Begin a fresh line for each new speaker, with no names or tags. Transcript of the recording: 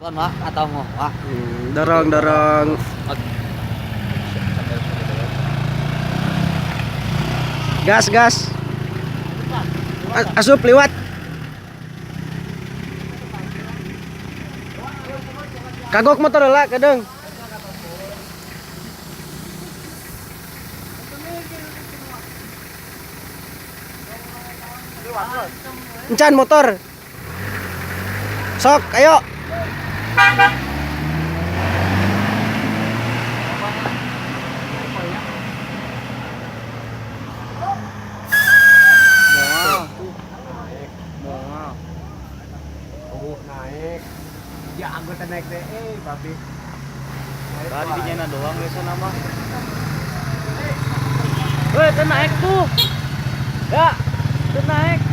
Tuan Wak atau ngoh Wak?
Dorong dorong. Gas gas. Asup liwat. Kagok motor lah kadang. Encan motor. Sok, ayo.
Naik. Ya anggota naik deh, babi.
Tadi dinyana doang ya sana mah. Weh, naik tuh. Ya, naik.